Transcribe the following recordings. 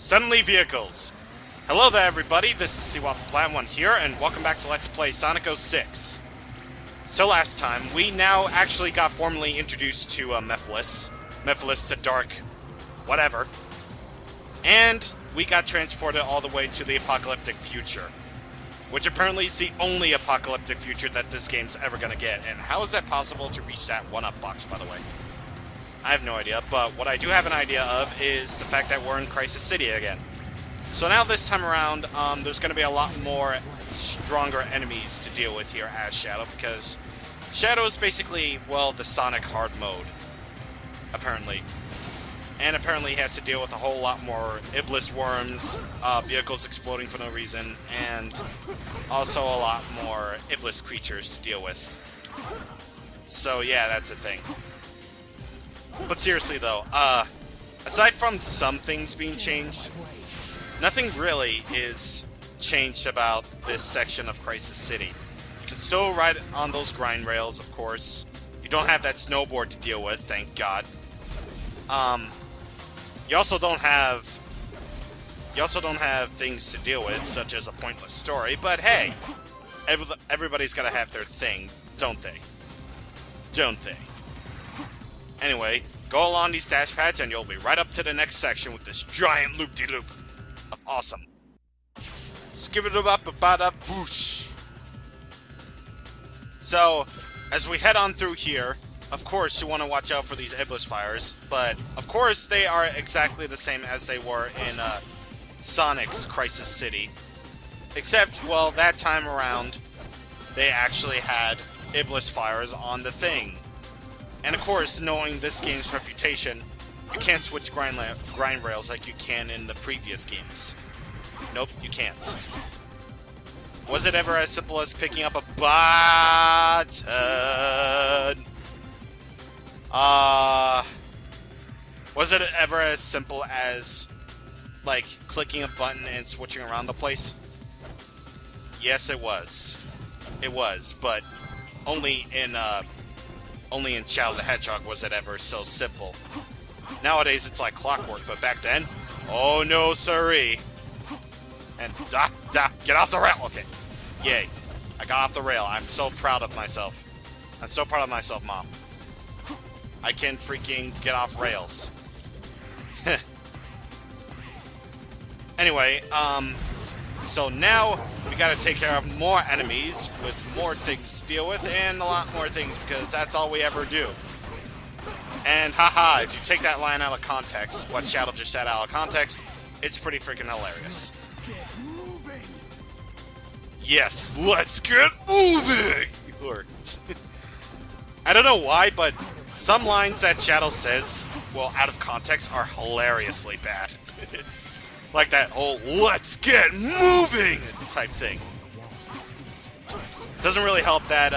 Suddenly Vehicles. Hello there everybody, this is CwapTheNintendin here, and welcome back to Let's Play Sonic 06. So last time, we now actually got formally introduced to Miiverses. Miiverses the Dark whatever. And we got transported all the way to the apocalyptic future. Which apparently is the only apocalyptic future that this game's ever gonna get. And how is that possible to reach that 1-up box, by the way? I have no idea, but what I do have an idea of is the fact that we're in Crisis City again. So now this time around, there's going to be a lot more stronger enemies to deal with here as Shadow, because Shadow is basically, well, the Sonic hard mode, apparently. And apparently he has to deal with a whole lot more Iblis worms, vehicles exploding for no reason, and also a lot more Iblis creatures to deal with. So yeah, that's a thing. But seriously though, aside from some things being changed, nothing really is changed about this section of Crisis City. You can still ride on those grind rails, of course. You don't have that snowboard to deal with, thank God. You also don't have things to deal with, such as a pointless story, but hey, everybody's gotta have their thing, don't they? Don't they? Anyway, go along these dash pads and you'll be right up to the next section with this giant loop-de-loop of awesome. Skip-it-up-a-ba-da-boosh. So, as we head on through here, of course you want to watch out for these Iblis fires, but of course they are exactly the same as they were in Sonic's Crisis City. Except, well, that time around, they actually had Iblis fires on the thing. And of course, knowing this game's reputation, you can't switch grind rails like you can in the previous games. Nope, you can't. Was it ever as simple as picking up a button? Was it ever as simple as, like, clicking a button and switching around the place? Yes, it was. It was, but only in Shadow the Hedgehog was it ever so simple. Nowadays it's like clockwork, but back then, oh no siree. And get off the rail! Okay. Yay. I got off the rail. I'm so proud of myself. I'm so proud of myself, Mom. I can freaking get off rails. Anyway, so now we gotta take care of more enemies with more things to deal with and a lot more things because that's all we ever do. And haha, if you take that line out of context, what Shadow just said out of context, it's pretty freaking hilarious. Yes, let's get moving! I don't know why, but some lines that Shadow says, well, out of context, are hilariously bad. Like that whole, let's get moving type thing. Doesn't really help that,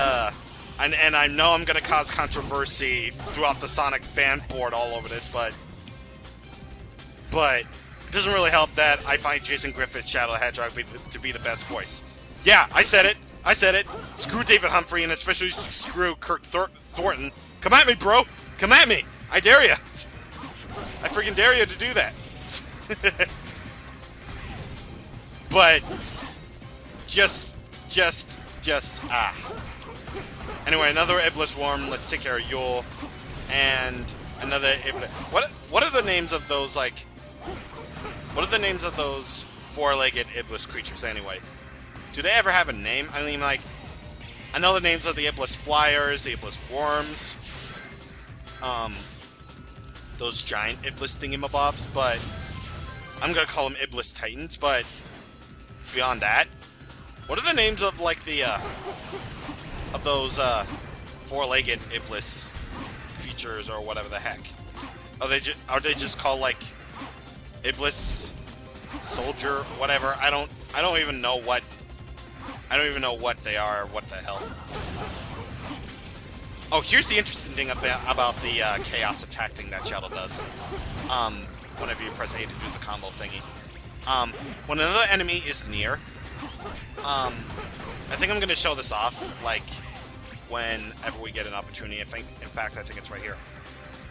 and I know I'm gonna cause controversy throughout the Sonic fan board all over this, but it doesn't really help that I find Jason Griffith's Shadow the Hedgehog to be the best voice. Yeah, I said it. I said it. Screw David Humphrey, and especially screw Kirk Thornton. Come at me, bro. Come at me. I dare you. I freaking dare you to do that. But Anyway, another Iblis worm. Let's take care of Yule, and another Iblis. What are the names of those, like? What are the names of those four-legged Iblis creatures anyway? Do they ever have a name? I mean, like, I know the names of the Iblis flyers, the Iblis worms, those giant Iblis thingamabobs, but I'm gonna call them Iblis Titans. But beyond that, what are the names of, like, the of those four-legged Iblis creatures or whatever the heck? Are they just called, like, Iblis Soldier or whatever? I don't even know what they are or what the hell. Oh, here's the interesting thing about the chaos attack thing that Shadow does. Whenever you press A to do the combo thingy. When another enemy is near, I think I'm gonna show this off, like, whenever we get an opportunity. In fact, I think it's right here.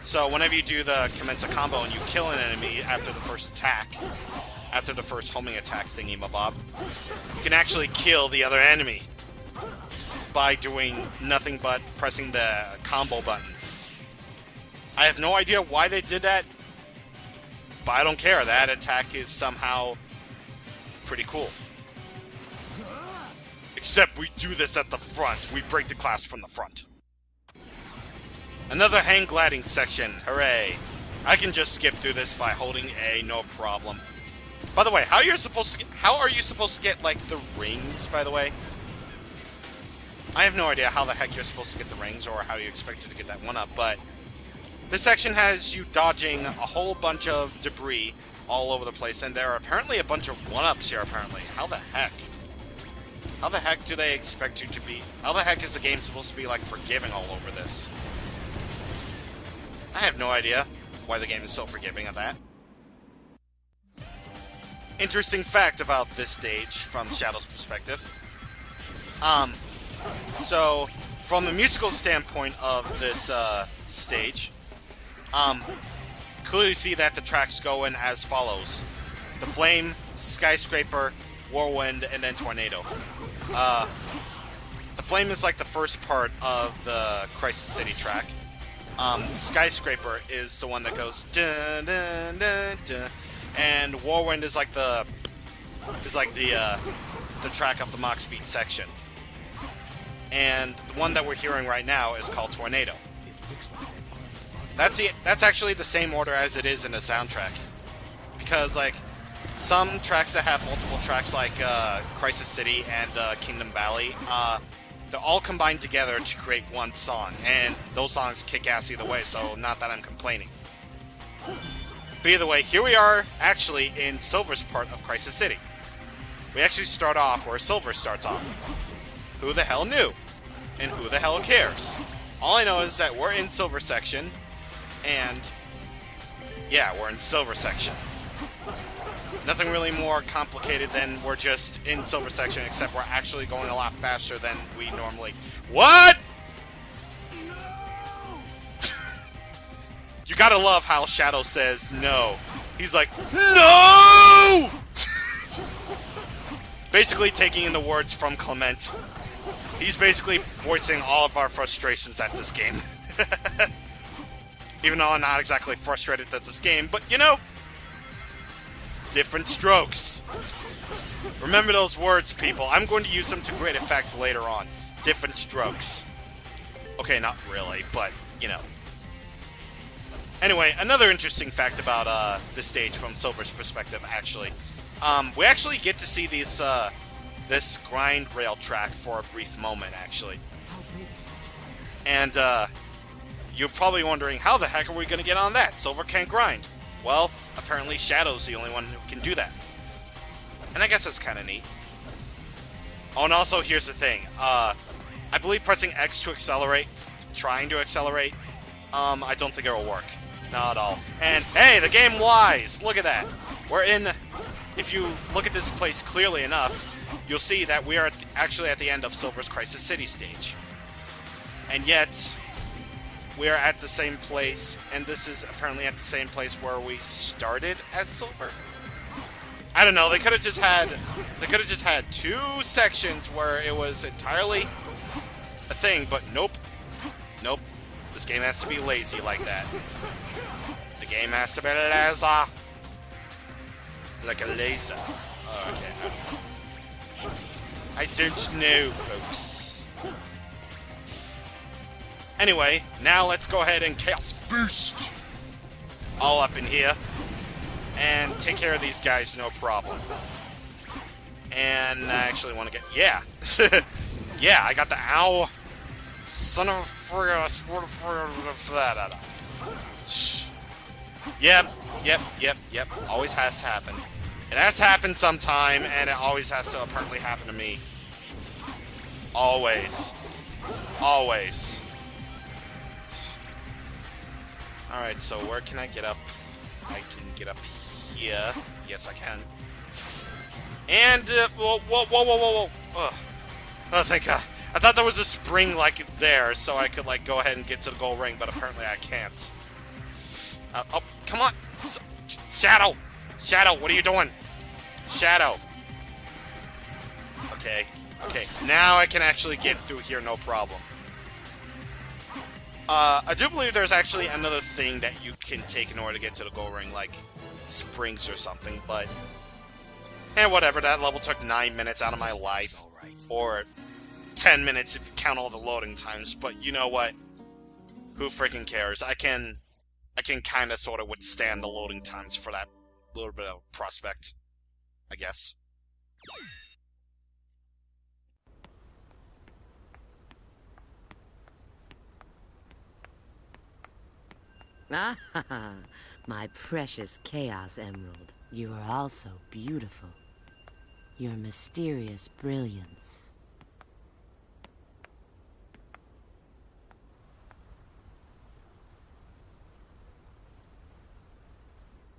So whenever you do the commence a combo and you kill an enemy after the first attack, after the first homing attack thingy-mabob, you can actually kill the other enemy by doing nothing but pressing the combo button. I have no idea why they did that, but I don't care. That attack is somehow pretty cool. Except we do this at the front. We break the class from the front. Another hang gliding section. Hooray. I can just skip through this by holding A, no problem. By the way, how are you supposed to get, like, the rings, by the way? I have no idea how the heck you're supposed to get the rings or how you expect to get that one up, but this section has you dodging a whole bunch of debris all over the place, and there are apparently a bunch of one-ups here, apparently. How the heck? How the heck do they expect you to be? How the heck is the game supposed to be, like, forgiving all over this? I have no idea why the game is so forgiving of that. Interesting fact about this stage from Shadow's perspective. So, from a musical standpoint of this stage, clearly see that the tracks go in as follows: the Flame, Skyscraper, Whirlwind, and then Tornado. The Flame is like the first part of the Crisis City track. Skyscraper is the one that goes dun dun dun dun, and Whirlwind is like the track of the Mach Speed section. And the one that we're hearing right now is called Tornado. That's actually the same order as it is in the soundtrack, because like some tracks that have multiple tracks, like Crisis City and Kingdom Valley, they're all combined together to create one song, and those songs kick ass either way, so not that I'm complaining. But either way, here we are actually in Silver's part of Crisis City. We actually start off where Silver starts off. Who the hell knew? And who the hell cares? All I know is that we're in Silver section, and yeah, we're in Silver section. Nothing really more complicated than we're just in Silver section, except we're actually going a lot faster than we normally... What?! You gotta love how Shadow says no. He's like, NO! Basically taking in the words from Clement. He's basically voicing all of our frustrations at this game. Even though I'm not exactly frustrated at this game, but you know, different strokes. Remember those words, people. I'm going to use them to great effect later on. Different strokes. Okay, not really, but, you know. Anyway, another interesting fact about this stage from Silver's perspective, actually. We actually get to see these, this grind rail track for a brief moment, actually. And, you're probably wondering, how the heck are we going to get on that? Silver can't grind. Well, apparently Shadow's the only one who can do that. And I guess that's kind of neat. Oh, and also, here's the thing. I believe pressing X to accelerate, trying to accelerate, I don't think it'll work. Not at all. And, hey, the game lies! Look at that. We're in... If you look at this place clearly enough, you'll see that we are actually at the end of Silver's Crisis City stage. And yet, we are at the same place, and this is apparently at the same place where we started as Silver. I don't know, they could have just had two sections where it was entirely a thing, but nope. Nope. This game has to be lazy like that. The game has to be lazy. Like a laser. Oh, okay. I don't know, folks. Anyway, now let's go ahead and Chaos Boost all up in here and take care of these guys, no problem. And I actually want to get... Yeah. Yeah, I got the owl. Son of a friggin'. Yep. Always has to happen. It has to happen sometime, and it always has to apparently happen to me. Always. Always. Alright, so where can I get up? I can get up here. Yes, I can. And, whoa. Ugh. Oh, thank God. I thought there was a spring, like, there, so I could, like, go ahead and get to the gold ring, but apparently I can't. Oh, come on! Shadow! Shadow, what are you doing? Shadow. Okay. Okay, now I can actually get through here, no problem. I do believe there's actually another thing that you can take in order to get to the goal ring, like springs or something, but... And whatever, that level took 9 minutes out of my life. Or 10 minutes if you count all the loading times, but you know what? Who freaking cares? I can kind of sort of withstand the loading times for that little bit of prospect, I guess. Ah, my precious Chaos Emerald. You are also beautiful. Your mysterious brilliance.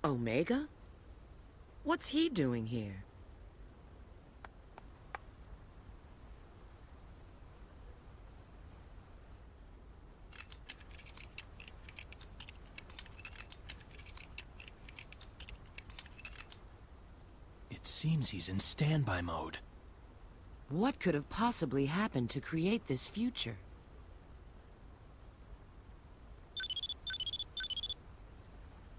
Omega? What's he doing here? It seems he's in standby mode. What could have possibly happened to create this future?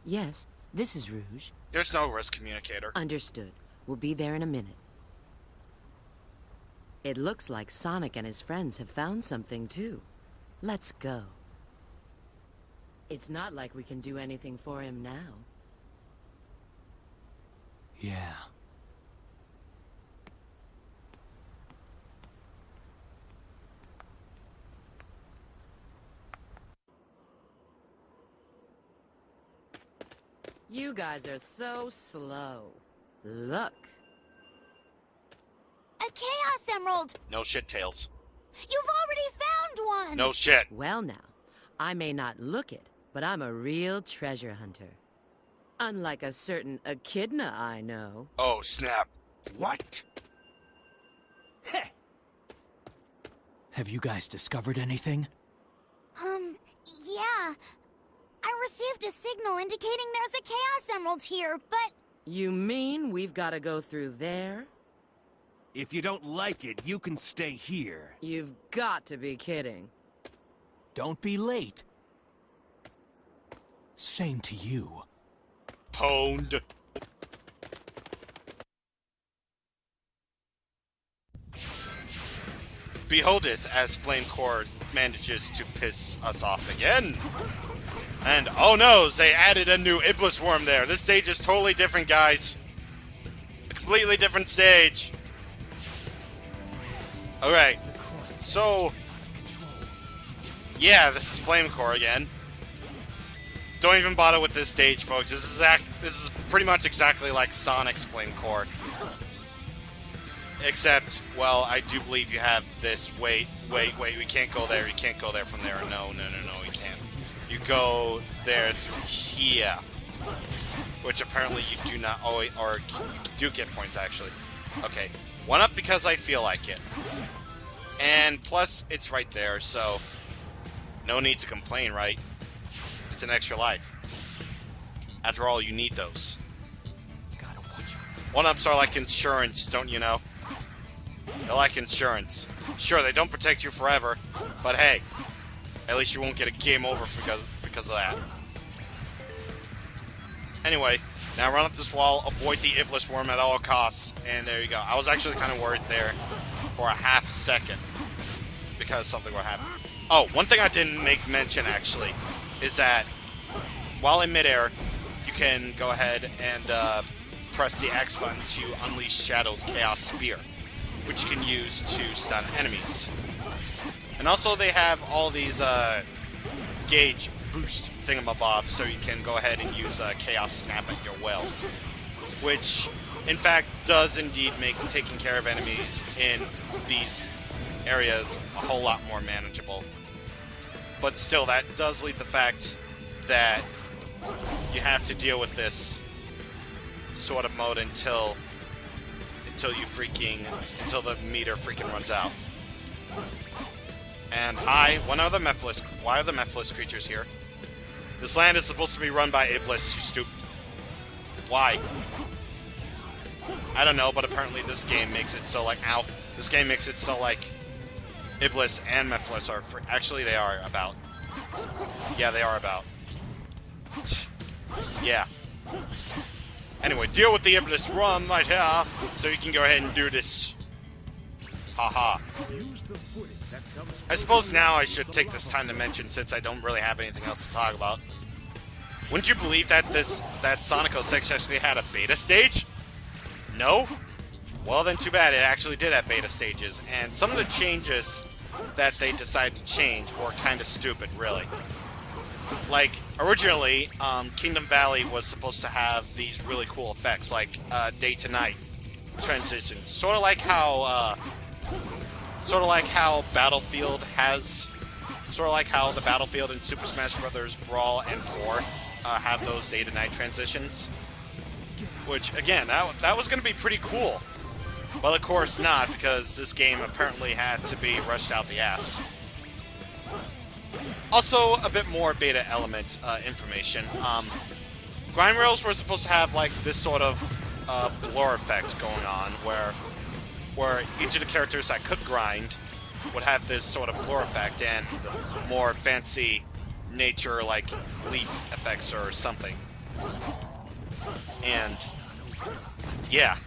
Yes, this is Rouge. There's no risk communicator. Understood. We'll be there in a minute. It looks like Sonic and his friends have found something too. Let's go. It's not like we can do anything for him now. Yeah. You guys are so slow. Look. A Chaos Emerald! No shit, Tails. You've already found one! No shit. Well now, I may not look it, but I'm a real treasure hunter. Unlike a certain echidna I know. Oh, snap. What? Heh. Have you guys discovered anything? Yeah. I received a signal indicating there's a Chaos Emerald here, but... You mean we've got to go through there? If you don't like it, you can stay here. You've got to be kidding. Don't be late. Same to you. Pwned. Beholdeth as Flamecore manages to piss us off again. And oh no, they added a new Iblis worm there. This stage is totally different, guys. A completely different stage. Alright, so... Yeah, this is Flamecore again. Don't even bother with this stage, folks. This is pretty much exactly like Sonic's Flamecore. Except, well, I do believe you have this. Wait, we can't go there. You can't go there from there. No, we can't. You go there through here. Which apparently you do not always, or you do get points, actually. Okay, one up because I feel like it. And plus, it's right there, so no need to complain, right? It's an extra life. After all, you need those. One-ups are like insurance, don't you know? They're like insurance. Sure, they don't protect you forever, but hey, at least you won't get a game over because of that. Anyway, now run up this wall, avoid the Iblis worm at all costs, and there you go. I was actually kind of worried there for a half second because something would happen. Oh, one thing I didn't make mention, actually, is that while in midair, you can go ahead and press the X button to unleash Shadow's Chaos Spear, which you can use to stun enemies. And also they have all these gauge boost thingamabobs, so you can go ahead and use Chaos Snap at your will, which in fact does indeed make taking care of enemies in these areas a whole lot more manageable. But still, that does leave the fact that you have to deal with this sort of mode until the meter freaking runs out. And hi, why are the Mephiles creatures here? This land is supposed to be run by Iblis, you stupid. Why? I don't know, but apparently this game makes it so like, ow. This game makes it so like, Iblis and Mephiles are free. Actually, they are about. Yeah, they are about. Yeah. Anyway, deal with the Iblis run right here, so you can go ahead and do this. Haha. I suppose now I should take this time to mention, since I don't really have anything else to talk about. Wouldn't you believe that that Sonic 06 actually had a beta stage? No? Well then too bad, it actually did have beta stages, and some of the changes that they decided to change were kind of stupid, really. Like, originally, Kingdom Valley was supposed to have these really cool effects, like day to night transition. Sort of like how Battlefield has, sort of like how the Battlefield in Super Smash Bros. Brawl and 4 have those day to night transitions. Which, again, that was going to be pretty cool. But of course not, because this game apparently had to be rushed out the ass. Also, a bit more beta element information. Grind rails were supposed to have like this sort of blur effect going on, where each of the characters that could grind would have this sort of blur effect and more fancy nature like leaf effects or something. And yeah,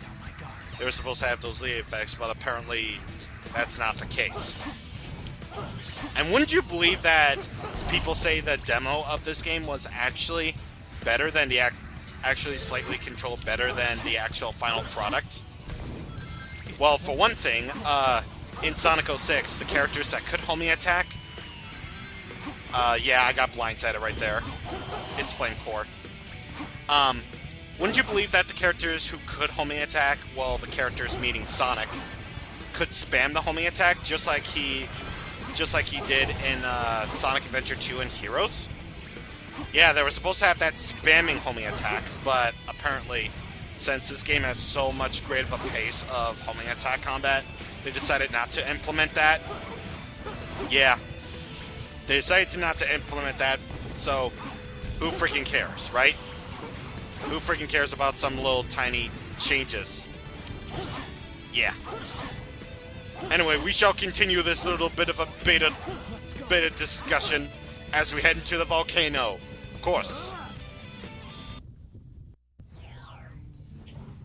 they were supposed to have those leaf effects, but apparently that's not the case. And wouldn't you believe that people say the demo of this game was actually better than the actually slightly controlled better than the actual final product? Well, for one thing, in Sonic 06, the characters that could homing attack, yeah, I got blindsided right there. It's Flame Core. Wouldn't you believe that the characters who could homing attack, well, the characters meaning Sonic, could spam the homing attack just like he did in Sonic Adventure 2 and Heroes? Yeah, they were supposed to have that spamming homing attack, but apparently, since this game has so much greater of a pace of homing attack combat, they decided not to implement that. Yeah, they decided not to implement that, so who freaking cares, right? Who freaking cares about some little tiny changes? Yeah. Anyway, we shall continue this little bit of a beta discussion as we head into the volcano. Of course.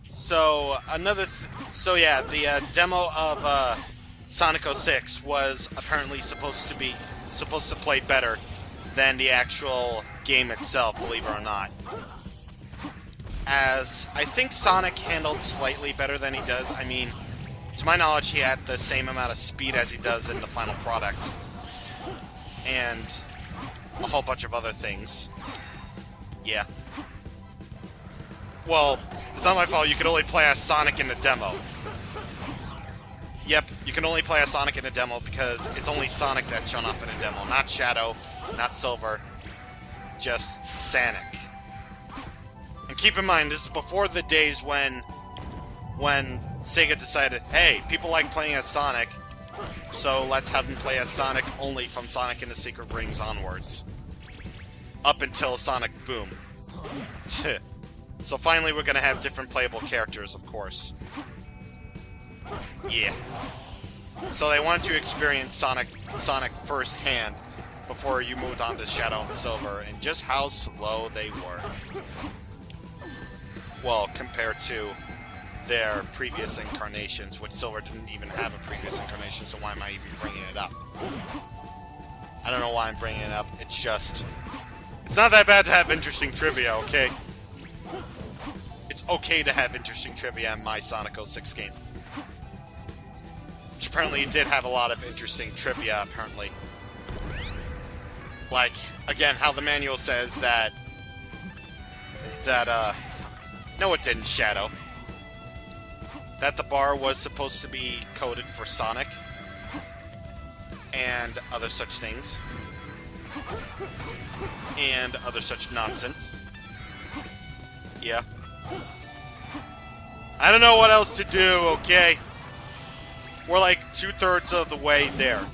So, so yeah, the demo of Sonic 06 was apparently supposed to play better than the actual game itself, believe it or not. As I think Sonic handled slightly better than he does. I mean, to my knowledge, he had the same amount of speed as he does in the final product. And a whole bunch of other things. Yeah. Well, it's not my fault. You could only play as Sonic in the demo. Yep, you can only play as Sonic in the demo because it's only Sonic that's shown off in the demo. Not Shadow, not Silver, just Sonic. And keep in mind, this is before the days when Sega decided, hey, people like playing as Sonic, so let's have them play as Sonic only from Sonic and the Secret Rings onwards. Up until Sonic Boom. So finally we're gonna have different playable characters, of course. Yeah. So they wanted to experience Sonic firsthand before you moved on to Shadow and Silver, and just how slow they were. Well, compared to their previous incarnations, which Silver didn't even have a previous incarnation, so why am I even bringing it up? I don't know why I'm bringing it up, it's just... It's not that bad to have interesting trivia, okay? It's okay to have interesting trivia in my Sonic 06 game. Which apparently it did have a lot of interesting trivia, apparently. Like, again, how the manual says that... No, it didn't, Shadow. That the bar was supposed to be coded for Sonic. And other such things. And other such nonsense. Yeah. I don't know what else to do, okay? We're like 2/3 of the way there.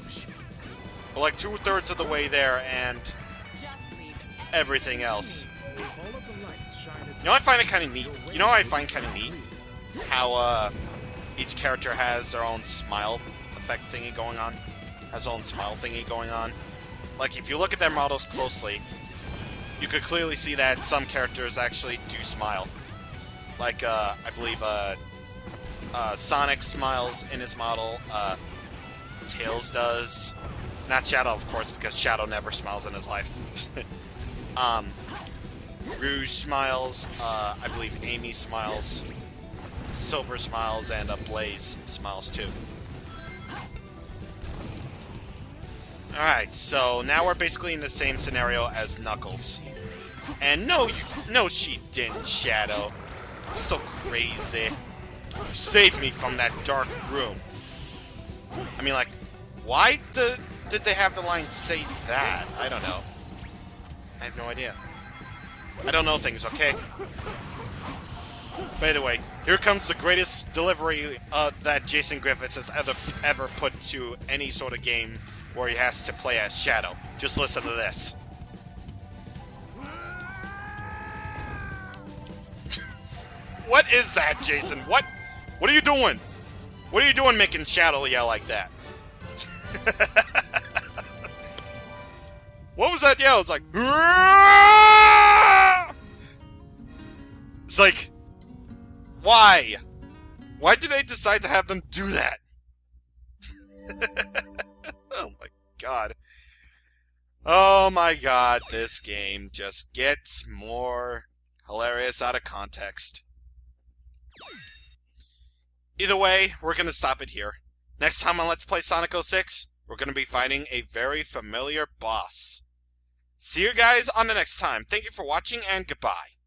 We're like 2/3 of the way there, and... everything else. You know, I find it kind of neat. You know what I find kind of neat? How, each character has their own smile effect thingy going on. Has their own smile thingy going on. Like, if you look at their models closely, you could clearly see that some characters actually do smile. Like, I believe, Sonic smiles in his model, Tails does. Not Shadow, of course, because Shadow never smiles in his life. Rouge smiles, I believe Amy smiles, Silver smiles, and Blaze smiles too. Alright, so now we're basically in the same scenario as Knuckles. And no, she didn't, Shadow. You're so crazy. You saved me from that dark room. I mean, like, why did they have the line say that? I don't know. I have no idea. I don't know things, okay? By the way, here comes the greatest delivery that Jason Griffiths has ever put to any sort of game where he has to play as Shadow. Just listen to this. What is that, Jason? What are you doing? What are you doing making Shadow yell like that? What was that yell? It's like... It's like... Why? Why did they decide to have them do that? Oh my god. Oh my god, this game just gets more hilarious out of context. Either way, we're gonna stop it here. Next time on Let's Play Sonic 06, we're gonna be fighting a very familiar boss. See you guys on the next time. Thank you for watching, and goodbye.